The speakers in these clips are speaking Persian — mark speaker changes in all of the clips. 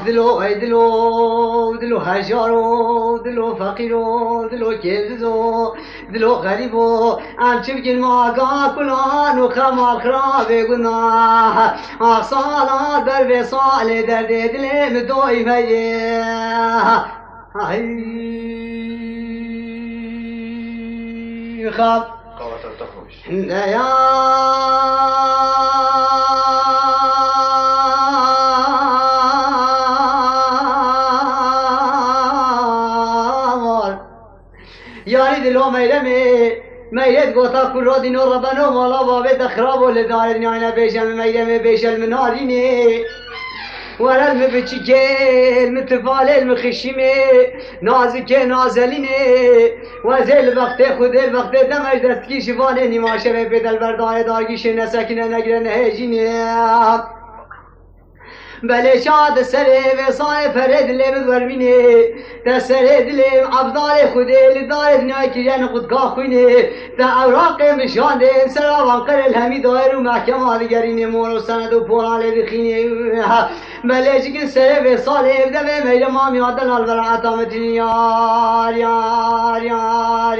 Speaker 1: دلو ای دلو هجارو دلو فقیرو دلو کبزو دلو غریبو امچه بگین ماگا کلانو خمال خرابه گناه سالات بر به سال درد دلم دوی میه خب
Speaker 2: قوة تخرج
Speaker 1: یاری دلو میرد گوتا کرو دینو ربنو مالا بابه دخرابو لدار دنیانا بیشم میرم بیشل منارینه ورل مبچی گل متفالل مخشیمه نازکه نازلینه وزل وقت خود وقت دمش دستکی شفانه نیماشه به بدل بردار دارگیش نسکنه نگرن هجینه بله شاد سره و سای فرد لب ورمینه تسره دلم افضال خوده لدار دنیای که جن خودگاه خوینه تا اوراق مشانده سراوان قرل همی دایر و محکم دیگرینه مور و سند و پوران لدخینه بله چکن سره و سال افدم میل ما میادن البرعت آمتین یار یار یار یار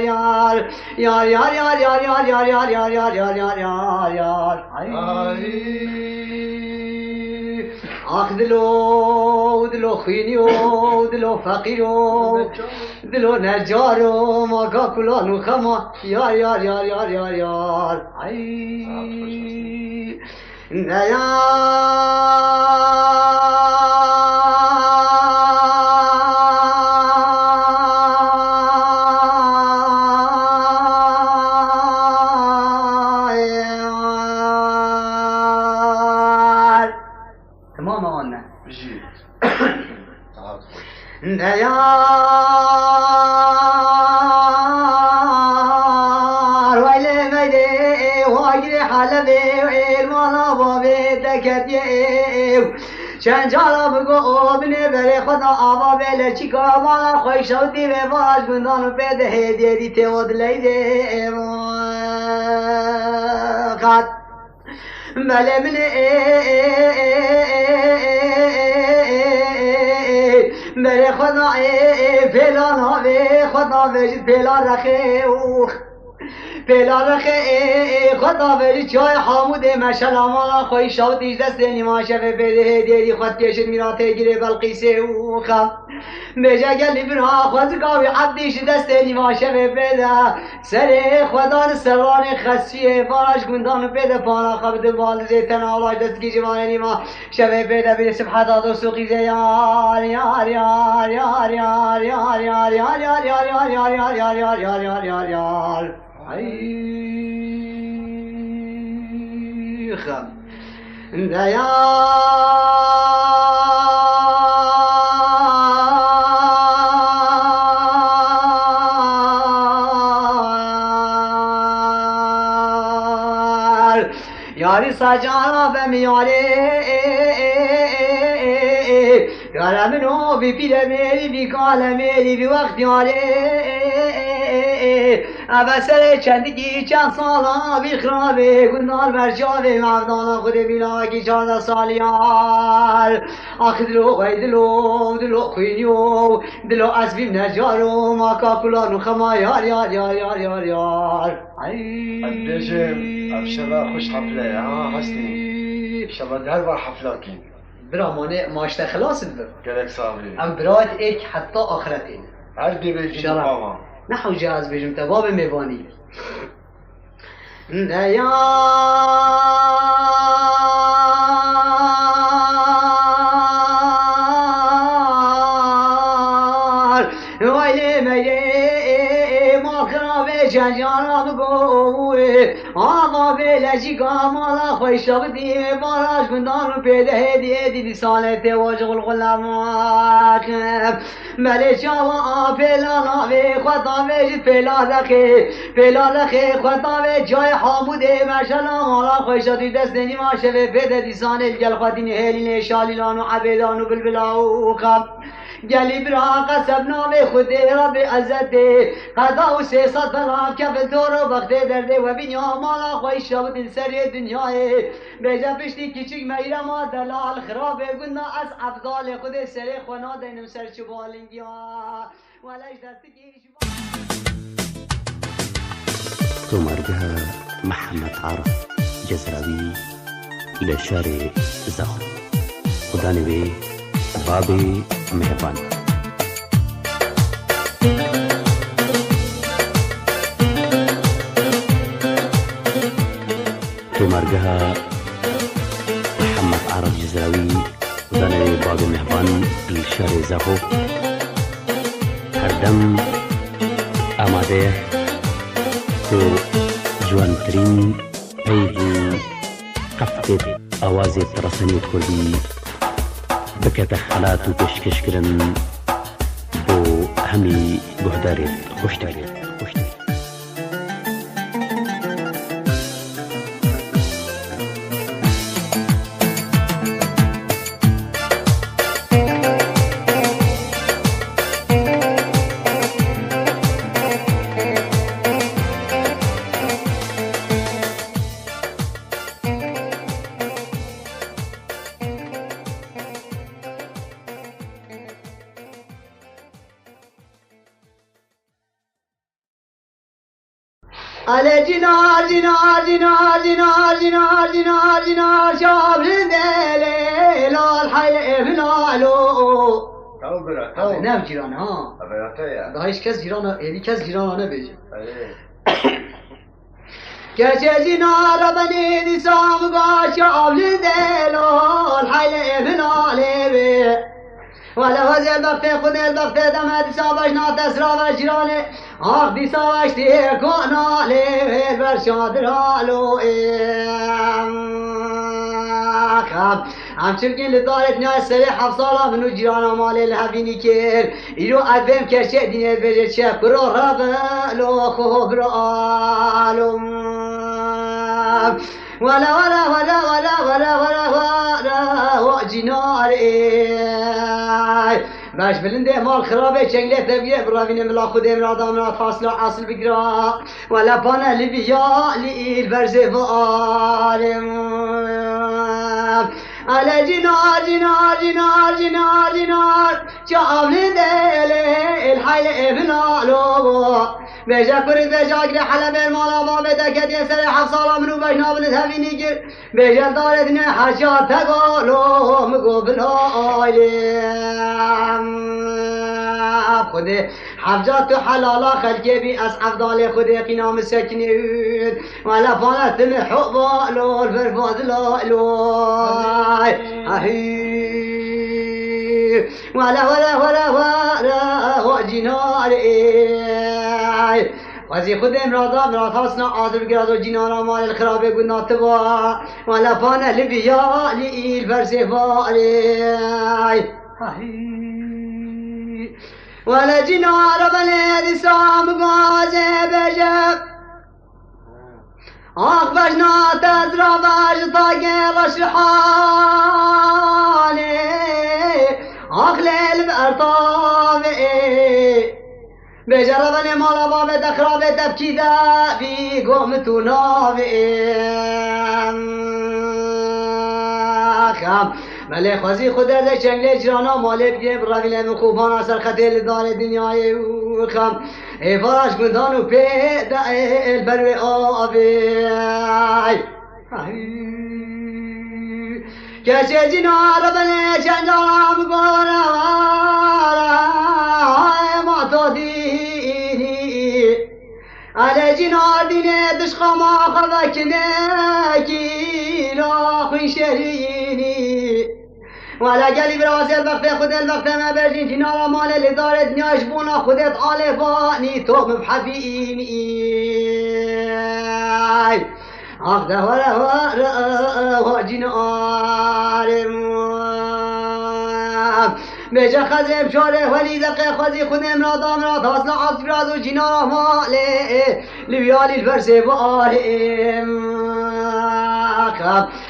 Speaker 1: یار یار یار یار یار یار یار یار یار یار یار یار آخ دلو خینیو دلو فقیرو دلو نجارو ماگا کلانو خما یار یار یار یار یار یار دیار ویلی میده واگیر حلبه و ایرمانا بابه دکتیه چند جالا بگو آبنه بره خدا آبا بله چیکا مالا خوی شودی به باش گندانو پیده هدیه دی تیود لیده قد بله منه بره خدا فلان ها خدا وجد فلان رخه فلان رخه خدا وجد چای حاموده مشل آمالا خوی شاودیش دست نیماشه و بده دیری خود کشد میراته گیره بلقیسه و خب بجا گلی برا خوزگاوی عبدیش دست نیماشه و بده سر خدا سران خسیه فارش گندان بده پانا خب دبال زیتن آلاش دست کی جوان نیما شبه بده بیر سبحت آدو سوقیزه یار یار یار یار یار یار یار یار یار یار یار یار یار یار یار یار یار یار خب دیا یاری سجانا و میاره یارمنو بی پیره میری بی کاله میری بی وقت یاره ابسر چندگی چند سالا بی خرابه گندال برجاوه مردانا خود بینا کی 14 سالیار آخ دلو خینیو دلو اسبیم نجارو ماکا کلانو خما یار یار یار یار یار یار
Speaker 2: الدجم ابشرا خوش حفله ها هستني شباب در بار حفلاكين
Speaker 1: برا ماشته خلاص البر
Speaker 2: قالك صابري
Speaker 1: ام براد ايك حتى اخرتين
Speaker 2: عردي بيجي مقامة
Speaker 1: نحو جاز بيجم تباب ميباني يا ويلي ميلي ما خرابي جنجانا بقوه آقا بلجی کامالا خوش بدی باراش گندانو پیده هدیه دیدی سالته واجه الغلامات رخم ملی جوا پیلا نوی خدا ویج پیلا رخی خدا ویج جای حاموده مشلا مالا خوشادی دست دنی ماشه و بده دیسان الگل خدین هلین شالیلان و عبیدان و بلبلا و خم گلی برا قصب نام خود رب عزت قضا و 300 بلام کف دور و وقت درده و بینیا مالا خوش شب دل سر دنیای بیجا پشتی کچک میرا ما دلال خراب گنا از افضال خود سر خوانا دینم سر چبالنگیا ولش دستی
Speaker 3: تمرجها محمد عرف جزراوي لشارع زخم خدانوي بابي مهربان تمرجها محمد عرف جزراوي خدانوي بابي مهربان لشارع زخم هردم آماده تو جوانترین پیجو قفتت آوازی ترسنی کردی بکت خلات و پشکش کرن بو همی گهدارت خوشتارت
Speaker 1: على جنار جنار جنار جنار جنار جنار جنار شاب الدليل الحي فلالو
Speaker 2: تو برا
Speaker 1: نام جيران ها
Speaker 2: براتايا
Speaker 1: ده هیچ کس جیران یعنی کس جیران نبیجه
Speaker 2: ايه
Speaker 1: كش جنار بني دي سام قاش شاب الدليل الحي فلالو ولا وزي البخت خود البخت دم دي سابش ناتسرا و جيرانه آخ دی ساوش دی کنالی برشاد رالو خب همچون که لدارت نیای سری 7 سالا منو جیرانا مالی الهبینی کر ایرو ادبیم کرچه دینه بجه چه برو ربلو خوب رالو ولا ولا ولا ولا ولا ولا ولا جنار باش بلنده مال خرابه چنگله تبیه براوینه ملا خود امرادام را فاصله اصل بگرا ولا پانه لبیا لیل برزه و آلم على جنار جنار جنار جنار جنار شعب لدل الحي ابنالو بيجا كرد بيجا قري حلب المالا ما بدا كد يسري 7 سالا منو بجنا بنتهبي نيجر بيجا دارتنا حاجات تقولو مقبل خود حفظات حلالا خلقي بي أصحف دالي خود قنام السكنين ولا فانت محبا لو الفرفاز لا لو ولا ولا ولا ولا جنار وزي خود امراضا مراتاسنا عادل بگرد و جنارا مال الخرابه گنا تبا ولا فانه لبيا لئيل برسفاري ولا جنار بلد سام غازي بجب آخ بجنا تزرع بج طاقل رشحاني آخ ليل بأرطابي بجربني مالا بابي دخرابي تبكي ذابي قومتو نابي خام ملی خوزی خود از چنگل جرانا مالی بگیم رویله من خوبان اثر خطیل دار دنیای خم ای فراش گندان و پیدا البروی آبی کسی جنار بله چندارم گوارم ما تو دینی علی جنار دینه دشخما خبکنه کیلا خوی شهرینی ولا قالي براسي البخت خد البخت ما برجين جنارا مال اللي دارت نياشبونا خدت آلفاني توم بحبيني أخذ ولا وجنار بجا خزم شاره ولی دقیق خوزی خود امراد آمراد حاصل عصراد و جینا ماله لبیالی الفرسه و آریم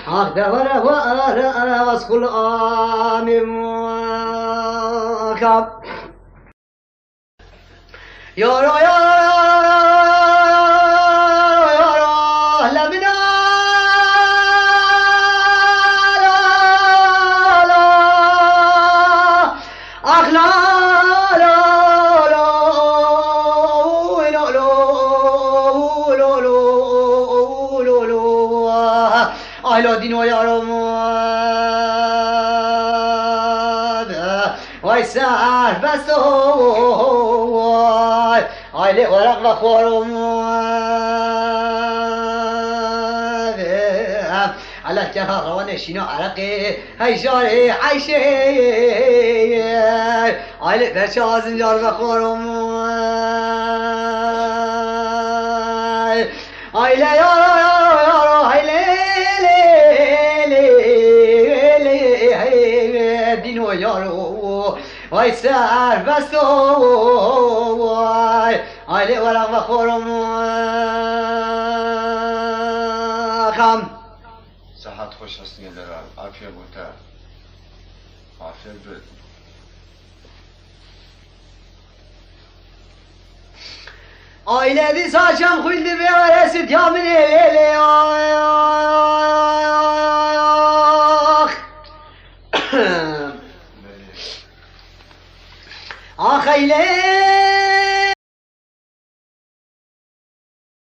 Speaker 1: آخ دفره و آره واسخل آمیم یارا لبنا آیلا دینو یارم وای سر بس آیله ورق و خورم على جهة روان شنو عرقي هاي شاري عايشة آیله برشا زنجار و خورم آیله یارو آیله دینو یارو وای سر بستو آیله ورق و خورم خم
Speaker 2: صحت خوش هستین دارم عافیه بوده عافیه بود
Speaker 1: آیله دی ساچم خلد بیارست یا من لیلی